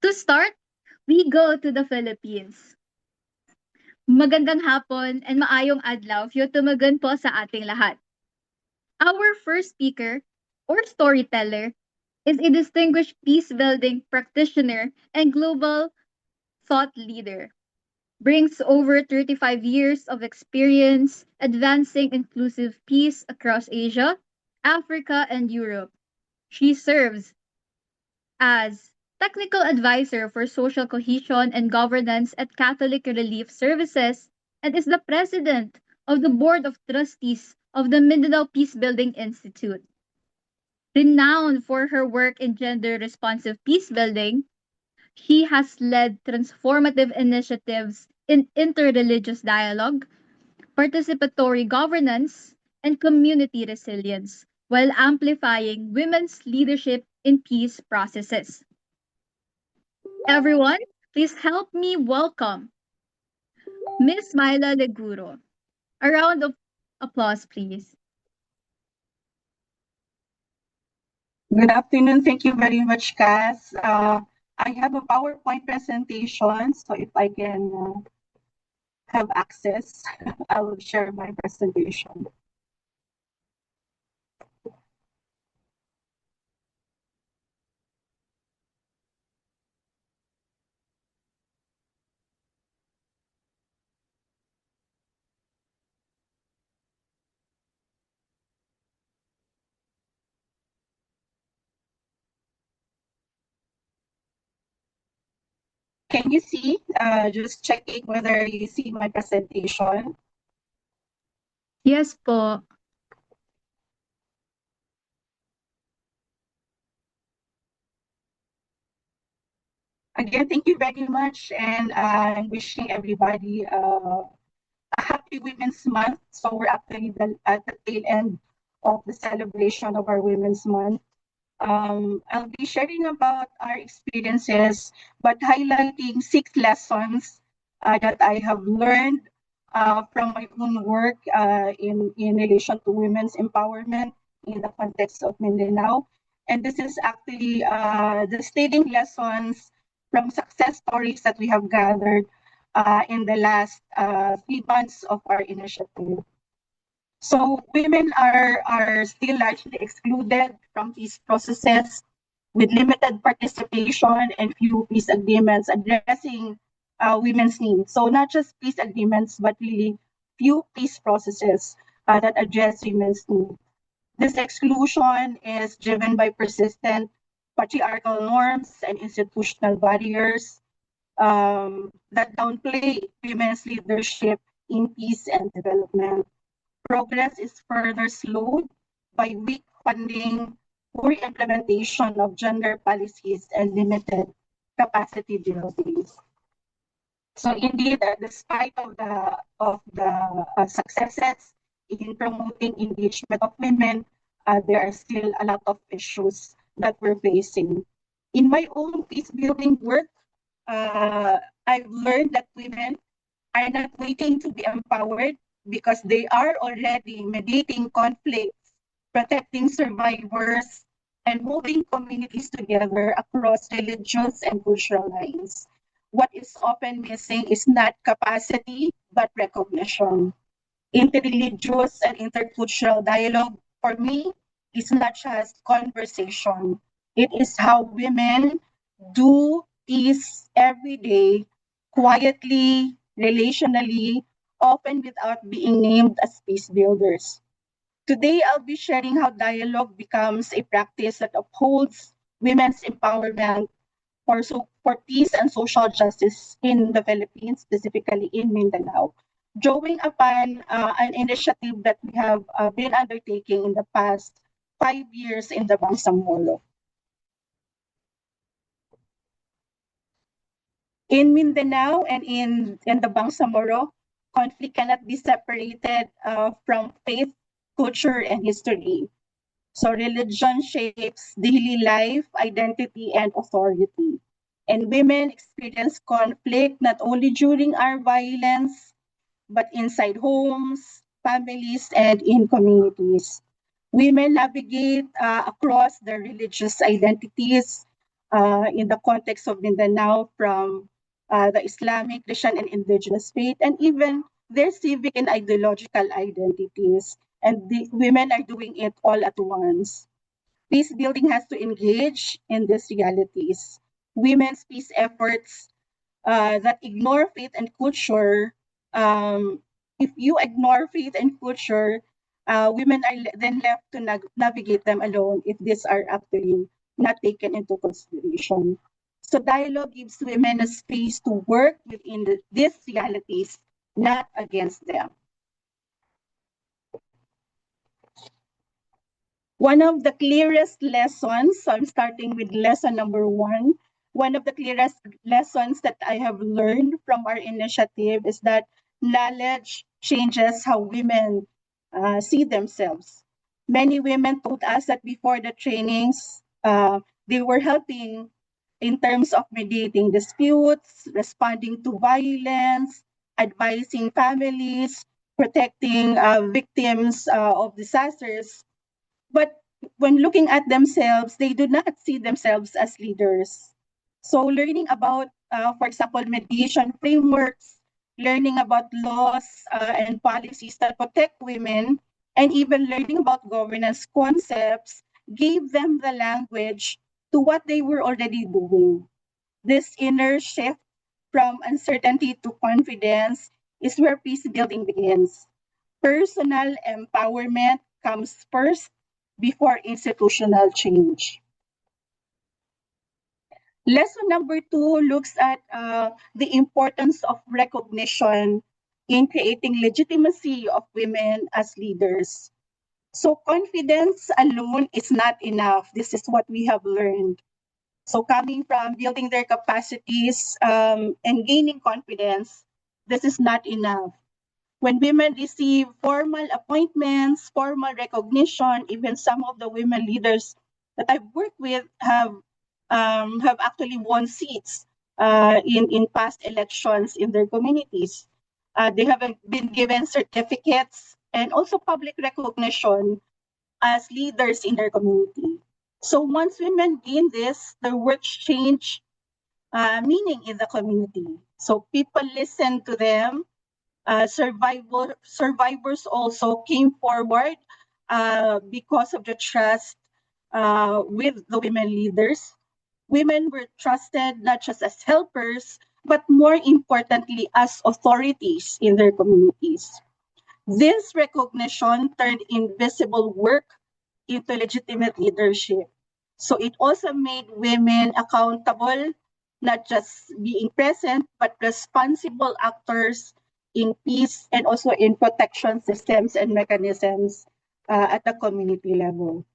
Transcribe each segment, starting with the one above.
To start, we go to the Philippines. Magandang hapon and maayong adlaw tumagan po sa ating lahat. Our first speaker or storyteller is a distinguished peace-building practitioner and global thought leader. Brings over 35 years of experience advancing inclusive peace across Asia, Africa, and Europe. She serves as technical advisor for social cohesion and governance at Catholic Relief Services and is the president of the board of trustees of the Mindanao Peacebuilding Institute. Renowned for her work in gender responsive peacebuilding, she has led transformative initiatives in interreligious dialogue, participatory governance, and community resilience while amplifying women's leadership in peace processes. Everyone, please help me welcome Miss Myla Leguro. A round of applause, please. Good afternoon. Thank you very much, Cass. I have a PowerPoint presentation, so if I can have access, I will share my presentation. Can you see? Just checking whether you see my presentation. Yes po. Again, thank you very much, and I'm wishing everybody a happy Women's Month. So we're actually at the tail end of the celebration of our Women's Month. I'll be sharing about our experiences, but highlighting 6 lessons that I have learned from my own work in relation to women's empowerment in the context of Mindanao. And this is actually the stating lessons from success stories that we have gathered in the last 3 months of our initiative. So women are still largely excluded from these processes with limited participation and few peace agreements addressing women's needs. So not just peace agreements, but really few peace processes that address women's needs. This exclusion is driven by persistent patriarchal norms and institutional barriers that downplay women's leadership in peace and development. Progress is further slowed by weak funding, poor implementation of gender policies, and limited capacity building. So indeed, despite of the successes in promoting engagement of women, there are still a lot of issues that we're facing. In my own peace building work, I've learned that women are not waiting to be empowered because they are already mediating conflicts, protecting survivors, and holding communities together across religious and cultural lines. What is often missing is not capacity, but recognition. Interreligious and intercultural dialogue, for me, is not just conversation. It is how women do peace every day, quietly, relationally, often without being named as peace builders. Today, I'll be sharing how dialogue becomes a practice that upholds women's empowerment for peace and social justice in the Philippines, specifically in Mindanao, drawing upon an initiative that we have been undertaking in the past 5 years in the Bangsamoro. In Mindanao and in the Bangsamoro, conflict cannot be separated from faith, culture, and history. So religion shapes daily life, identity, and authority. And women experience conflict not only during our violence, but inside homes, families, and in communities. Women navigate across their religious identities, in the context of Mindanao from the Islamic, Christian, and indigenous faith, and even their civic and ideological identities. And the women are doing it all at once. Peace building has to engage in these realities. Women's peace efforts that ignore faith and culture, if you ignore faith and culture, women are then left to navigate them alone if these are actually not taken into consideration. So dialogue gives women a space to work within these realities, not against them. One of the clearest lessons, so I'm starting with lesson number 1. One of the clearest lessons that I have learned from our initiative is that knowledge changes how women see themselves. Many women told us that before the trainings, they were helping in terms of mediating disputes, responding to violence, advising families, protecting victims of disasters. But when looking at themselves, they do not see themselves as leaders. So learning about, for example, mediation frameworks, learning about laws and policies that protect women, and even learning about governance concepts gave them the language to what they were already doing. This inner shift from uncertainty to confidence is where peace building begins. Personal empowerment comes first before institutional change. Lesson number 2 looks at the importance of recognition in creating legitimacy of women as leaders. So confidence alone is not enough. This is what we have learned. So coming from building their capacities and gaining confidence, this is not enough. When women receive formal appointments, formal recognition, even some of the women leaders that I've worked with have actually won seats in past elections in their communities. They have been given certificates and also public recognition as leaders in their community. So once women gain this, their work change meaning in the community. So people listen to them. Survivors also came forward because of the trust with the women leaders. Women were trusted not just as helpers, but more importantly, as authorities in their communities. This recognition turned invisible work into legitimate leadership. So it also made women accountable, not just being present, but responsible actors in peace and also in protection systems and mechanisms at the community level.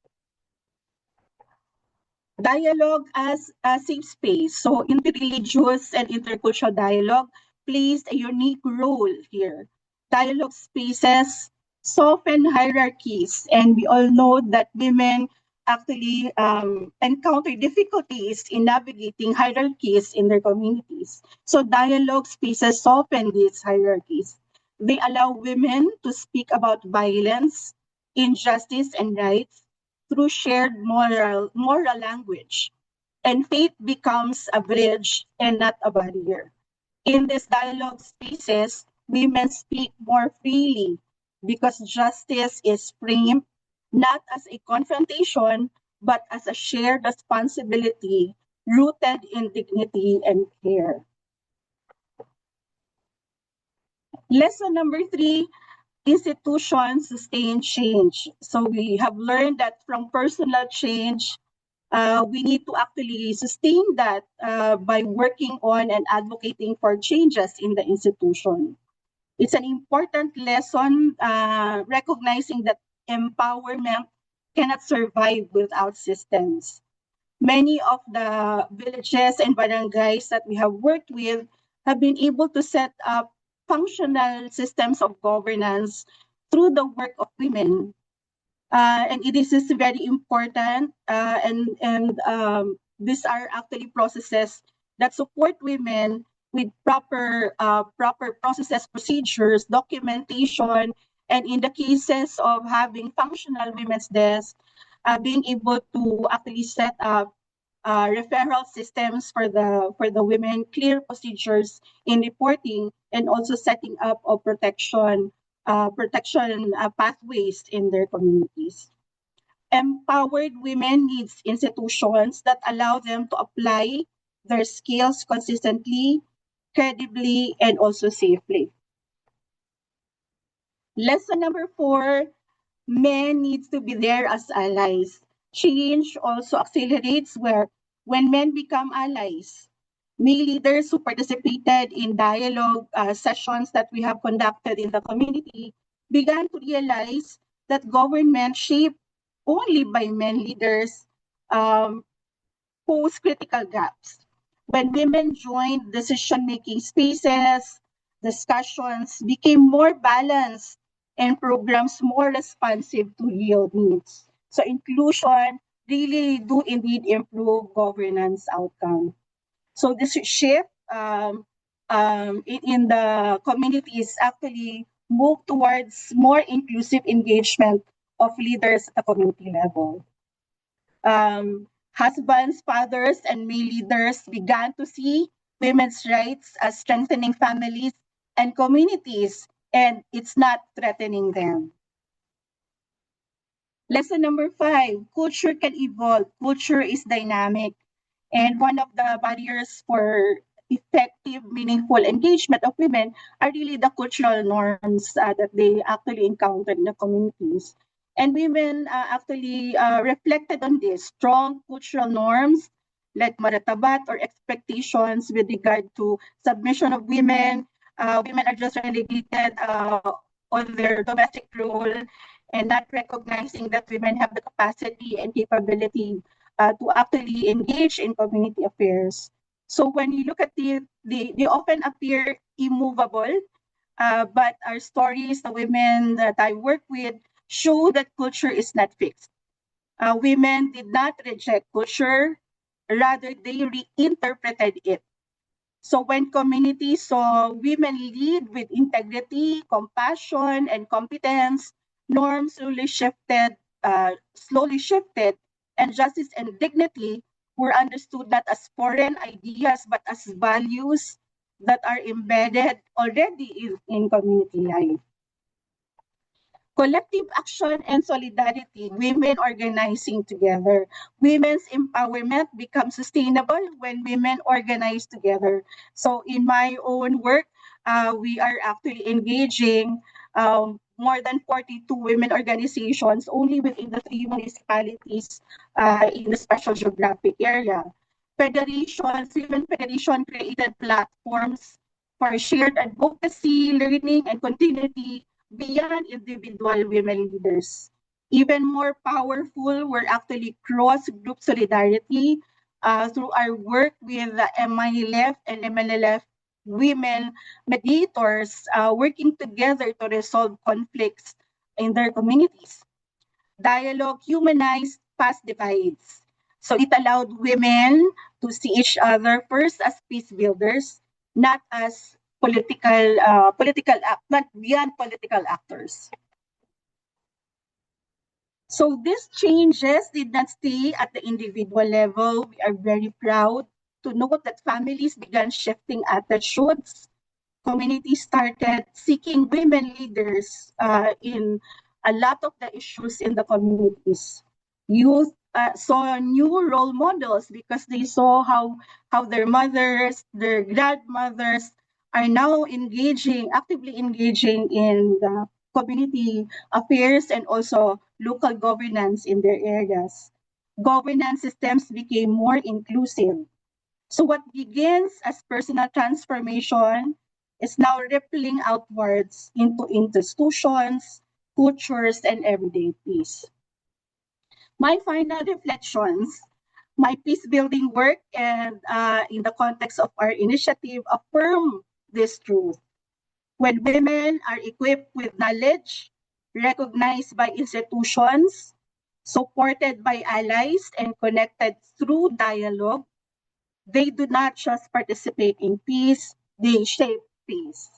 Dialogue as a safe space. So interreligious and intercultural dialogue plays a unique role here. Dialogue spaces soften hierarchies, and we all know that women actually encounter difficulties in navigating hierarchies in their communities. So dialogue spaces soften these hierarchies. They allow women to speak about violence, injustice, and rights through shared moral language. And faith becomes a bridge and not a barrier. In these dialogue spaces, women speak more freely because justice is framed not as a confrontation, but as a shared responsibility rooted in dignity and care. Lesson number 3, institutions sustain change. So we have learned that from personal change, we need to actually sustain that by working on and advocating for changes in the institution. It's an important lesson recognizing that empowerment cannot survive without systems. Many of the villages and barangays that we have worked with have been able to set up functional systems of governance through the work of women. And it is very important, and these are actually processes that support women with proper processes, procedures, documentation, and in the cases of having functional women's desk, being able to actually set up referral systems for the women, clear procedures in reporting, and also setting up of protection pathways in their communities. Empowered women needs institutions that allow them to apply their skills consistently, credibly, and also safely. Lesson number 4, men needs to be there as allies. Change also accelerates when men become allies. Male leaders who participated in dialogue sessions that we have conducted in the community began to realize that government shaped only by men leaders um, pose critical gaps. When women joined decision-making spaces, discussions became more balanced and programs more responsive to real needs. So inclusion really do indeed improve governance outcome. So this shift in the communities actually move towards more inclusive engagement of leaders at the community level. Husbands, fathers, and male leaders began to see women's rights as strengthening families and communities, and it's not threatening them. Lesson number 5, culture can evolve. Culture is dynamic, and one of the barriers for effective, meaningful engagement of women are really the cultural norms that they actually encounter in the communities. And women actually reflected on this strong cultural norms like maratabat or expectations with regard to submission of women. Women are just relegated on their domestic role and not recognizing that women have the capacity and capability to actually engage in community affairs. So when you look at they often appear immovable, but our stories, the women that I work with, show that culture is not fixed. Women did not reject culture, rather they reinterpreted it. So when communities saw women lead with integrity, compassion, and competence, norms slowly shifted, and justice and dignity were understood not as foreign ideas but as values that are embedded already in community life. Collective action and solidarity, women organizing together. Women's empowerment becomes sustainable when women organize together. So in my own work, we are actually engaging more than 42 women organizations only within the 3 municipalities in the special geographic area. Federations, women federation created platforms for shared advocacy, learning, and continuity beyond individual women leaders. Even more powerful were actually cross-group solidarity through our work with the MILF and MLLF women mediators working together to resolve conflicts in their communities. Dialogue humanized past divides. So it allowed women to see each other first as peace builders, not as not beyond political actors. So these changes did not stay at the individual level. We are very proud to note that families began shifting attitudes. Communities started seeking women leaders in a lot of the issues in the communities. Youth saw new role models because they saw how their mothers, their grandmothers are now actively engaging in the community affairs and also local governance in their areas. Governance systems became more inclusive. So what begins as personal transformation is now rippling outwards into institutions, cultures, and everyday peace. My final reflections, my peace building work and in the context of our initiative affirm this truth. When women are equipped with knowledge, recognized by institutions, supported by allies, and connected through dialogue, they do not just participate in peace, they shape peace.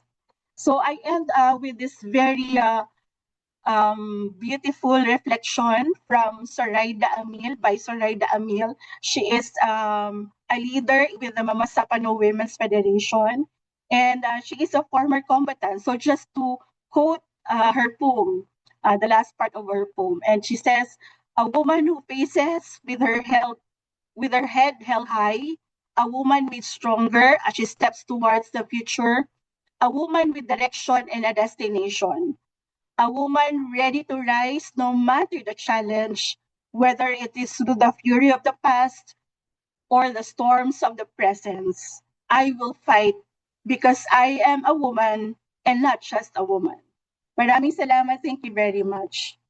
So I end with this very beautiful reflection from Soraya Amil, by Soraya Amil. She is a leader with the Mama Sapano Women's Federation, and she is a former combatant. So just to quote her poem, the last part of her poem, and she says, "A woman who faces with her head held high, a woman made stronger as she steps towards the future, a woman with direction and a destination, a woman ready to rise no matter the challenge, whether it is through the fury of the past or the storms of the present. I will fight because I am a woman and not just a woman." Maraming salamat. Thank you very much.